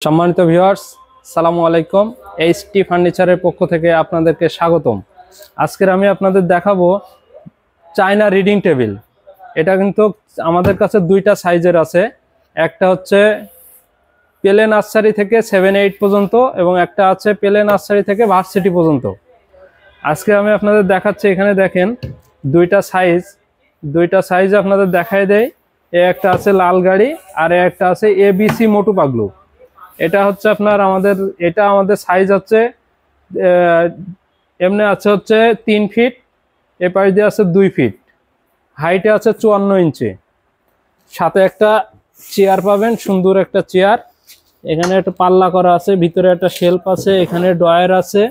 সম্মানিত ভিউয়ার্স, সালামু আলাইকুম। এইচটি ফার্নিচারের পক্ষ থেকে আপনাদেরকে স্বাগতম। আজকের আমি আপনাদের দেখাবো চায়না রিডিং টেবিল। এটা কিন্তু আমাদের কাছে দুইটা সাইজের আছে। একটা হচ্ছে প্লে নার্সারি থেকে 7-8 পর্যন্ত এবং একটা আছে প্লে নার্সারি থেকে ভার্সিটি পর্যন্ত। আজকে আমি আপনাদের দেখাচ্ছি, এখানে দেখেন দুইটা সাইজ আপনাদের দেখাই দেয়। একটা আছে লাল গাড়ি আর একটা আছে এবিসি মোটু পাগলু। এটা হচ্ছে আপনার আমাদের সাইজ হচ্ছে এমনি আছে হচ্ছে 3 ফিট, এ পাশ দিয়ে আছে 2 ফিট, হাইটে আছে 54 ইঞ্চি। সাথে একটা চেয়ার পাবেন, সুন্দর একটা চেয়ার। এখানে একটা পাল্লা করা আছে, ভিতরে একটা শেলফ আছে, এখানে ড্রয়ার আছে,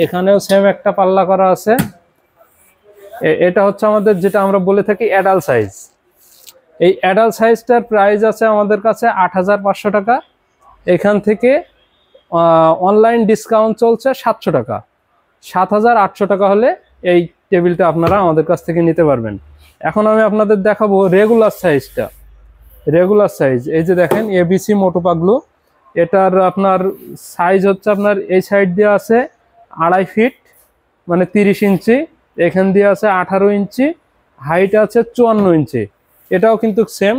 এখানেও সেম একটা পাল্লা করা আছে। এটা হচ্ছে আমাদের যেটা আমরা বলে থাকি অ্যাডাল্ট সাইজ। এই অ্যাডাল্ট সাইজটার প্রাইস আছে আমাদের কাছে 8500 টাকা। এখান থেকে অনলাইন ডিসকাউন্ট চলছে 700 টাকা। 7800 টাকা হলে এই টেবিলটা আপনারা আমাদের কাছ থেকে নিতে পারবেন। এখন আমি আপনাদের দেখাবো রেগুলার সাইজটা। রেগুলার সাইজ এই যে দেখেন এবিসি মোটু পাগলু। এটার আপনার সাইজ হচ্ছে আপনার এই সাইড দিয়ে আছে 2.5 ফিট মানে 30 ইঞ্চি, এখান দিয়ে আছে 18 ইঞ্চি, হাইট আছে 54 ইঞ্চি। এটাও কিন্তু সেম,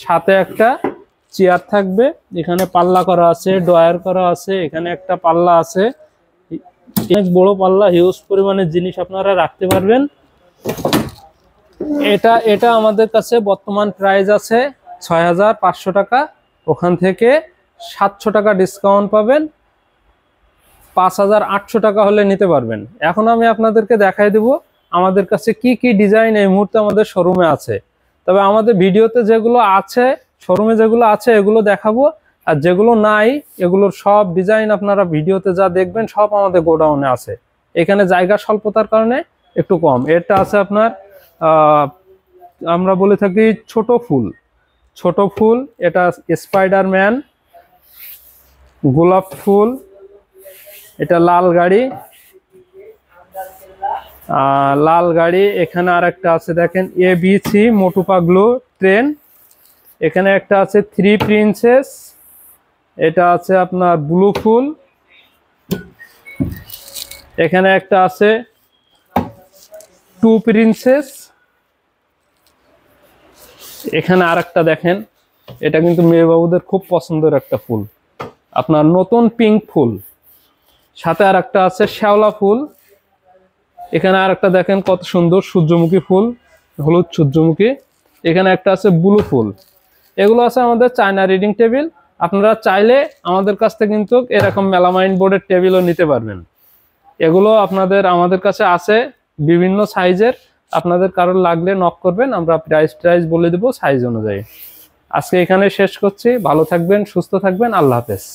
সাথে একটা চেয়ার থাকবে, এখানে পাল্লা করা আছে, ড্রয়ার করা আছে, এখানে একটা পাল্লা আছে, অনেক বড় পাল্লা, হিউজ পরিমাণে জিনিস আপনারা রাখতে পারবেন। এটা আমাদের কাছে বর্তমান প্রাইস আছে 6500 টাকা। ওখান থেকে 700 টাকা ডিসকাউন্ট পাবেন, 5800 টাকা হলে নিতে পারবেন। এখন আমি আপনাদেরকে দেখাই দেব আমাদের কাছে কি কি ডিজাইন এই মুহূর্তে আমাদের শোরুমে আছে। তবে আমাদের ভিডিওতে যেগুলো আছে, শোরুমে যেগুলো আছে এগুলো দেখাবো, আর যেগুলো নাই এগুলোর সব ডিজাইন আপনারা ভিডিওতে যা দেখবেন সব আমাদের গোডাউনে আছে। এখানে জায়গা স্বল্পতার কারণে একটু কম। এটা আছে আপনার আমরা বলে থাকি ছোট ফুল, এটা স্পাইডারম্যান, গোলাপ ফুল, এটা লাল গাড়ি। এখানে আর একটা আছে দেখেন এবিসি মোটু পাগলু ট্রেন। এখানে একটা আছে 3 প্রিন্সেস, এটা আছে আপনার ব্লু ফুল। এখানে একটা আছে 2 প্রিন্সেস। এখানে আর একটা দেখেন, এটা কিন্তু মেয়ে বাবুদের খুব পছন্দের একটা ফুল, আপনার নতুন পিঙ্ক ফুল। সাথে আর একটা আছে শ্যাওলা ফুল। এখানে আর একটা দেখেন কত সুন্দর সূর্যমুখী ফুল, হলুদ সূর্যমুখী। এখানে একটা আছে ব্লু ফুল। এগুলো আছে আমাদের চায়না রিডিং টেবিল। আপনারা চাইলে আমাদের কাছ থেকে কিন্তু এরকম মেলামাইন বোর্ডের টেবিলও নিতে পারবেন। এগুলো আমাদের কাছে আছে বিভিন্ন সাইজের। আপনাদের কারোর লাগলে নক করবেন, আমরা প্রাইস বলে দেবো সাইজ অনুযায়ী। আজকে এখানে শেষ করছি। ভালো থাকবেন, সুস্থ থাকবেন, আল্লাহ হাফেজ।